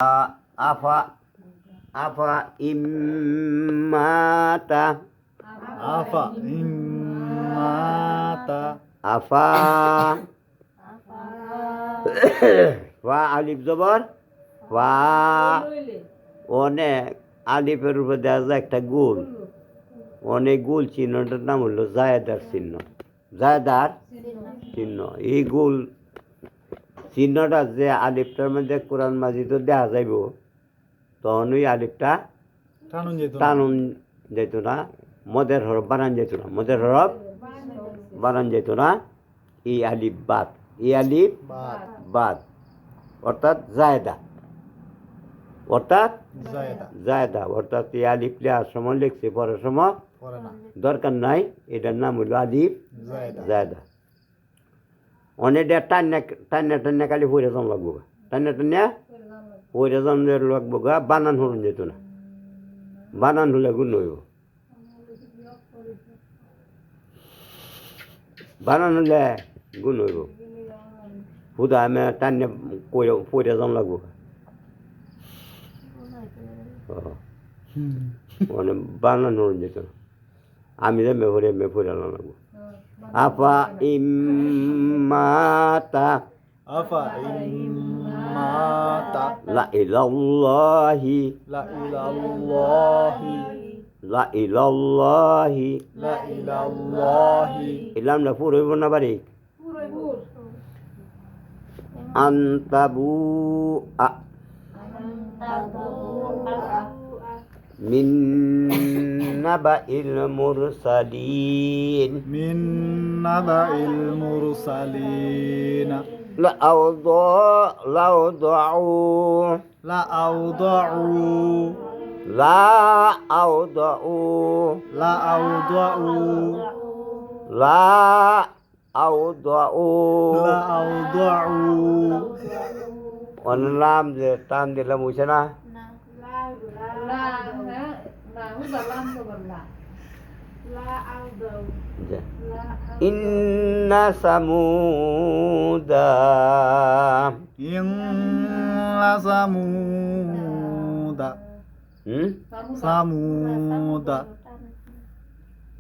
আফা আফা ইম্মাতা আফা ইম্মাতা আফা ওয়া আলিফ জবর ওয়া অনেক আলিফের উপর দেখা যায় একটা গোল অনেক গোল চিহ্নটার নাম হলো জায়েদার চিহ্ন জায়েদার চিহ্ন এই গোল চিহ্নটা যে আলিফটার মধ্যে কোরআন মাজিদ দেখা যাইব তখন ওই আলিফটা টানুন যেত না মদের হরফ বানান যেত না মদের হরফ বানান যেত না এই আলিফ বাদ এই আলিফ বাদ অর্থাৎ জায়দা অর্থাৎ এই আলিফ লেখার সময় লিখছে পড়ার সময় দরকার নাই এটার নাম হইল আলিফ জায়দা অনেকটা টান্না খালি পড়ে যান লাগবো টান্না পড়ে যান লাগবো গা বানান হরুন যেত না বানান হলে গুণ হইব বানান হলে গুণ হইব হুদা আমি টান্না পড়ে যান লাগবো মানে বানান হরুন যেত না আমি যে মেঘরে মেঘরে লাগবো আফা ইম্মাতা লা ইলাল্লাহি ইলাম না পুরো হইব না বাড়ি আন্তাবু মিন নাবাইল মুরসালিন অনলাম যে টান দিলাম বুঝছে না ইন্না সামুদা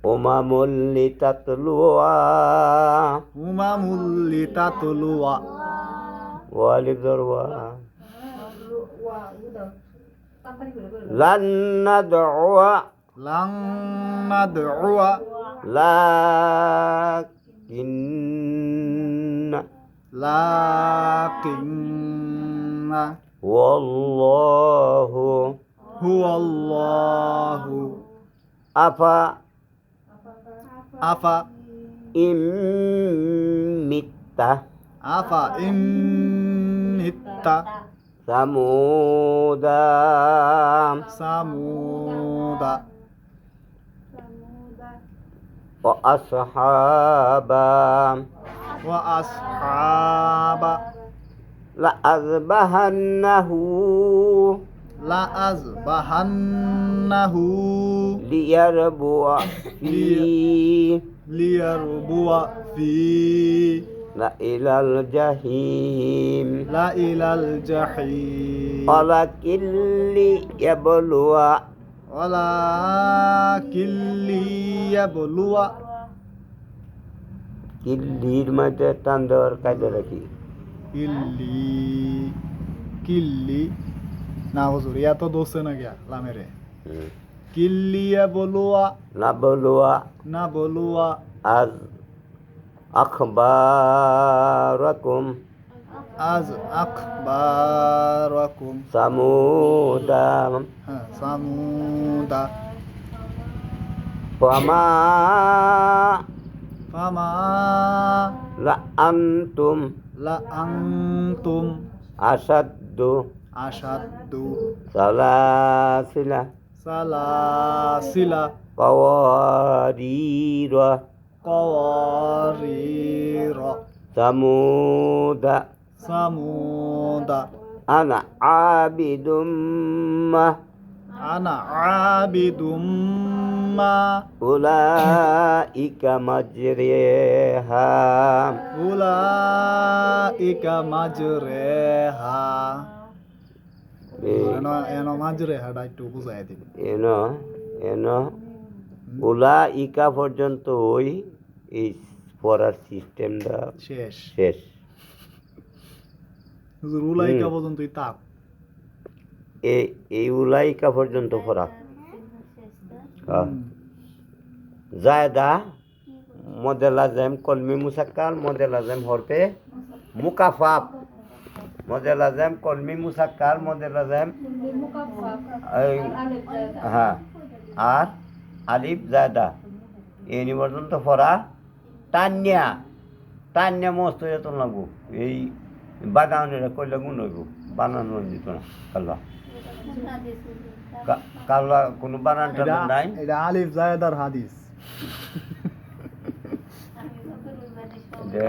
উমামুল্লি তাতলুয়া ওয়ালিদ দরওয়া লান নাদউয়া লাকিন্না ওয়াল্লাহু হুয়াল্লাহু আফা ইম্মিত্তা Samuda wa ashaba la azbahannahu liyarbu'a fi la ilal jahim walakin liyabluwa কিল্লির মধ্যে টান দেওয়ার কাজে রাখি কিল্লি না হুজুর ইয়া তো দোষে না গিয়া লামেরে কিল্লিয়া না বলুয়া আজ আখবারাকুম Samuda ফামা la antum asaddu salasila qawarira samuda ana abidum ma ulaika majriha এনো এনো মাঝরে হাডা একটু বুঝাই দিবি এন এন ওলা ইকা পর্যন্ত ওই এই পড়ার সিস্টেমটা শেষ শেষ হুজুর উলাইকা পর্যন্তই তাপ এই ওলা ইকা পর্যন্ত পড়া জায়দা মডেল আজম কলমি মুসাক্কাল মডেল আজম হরফে মুকাফাফ মডেল আজম কলমি মুসাক্কাল মডেল আজম হ্যাঁ আর আলিফ জায়দা এই পর্যন্ত পড়া টান্যা টান্যা মস্ত এত লাগবো এই বাগানের কইলে গুণ হইব বানানো দিত না কাল্লা কাল্লা কোনো বানান টানান নাই এটা আলিফ জায়দার হাদিস যে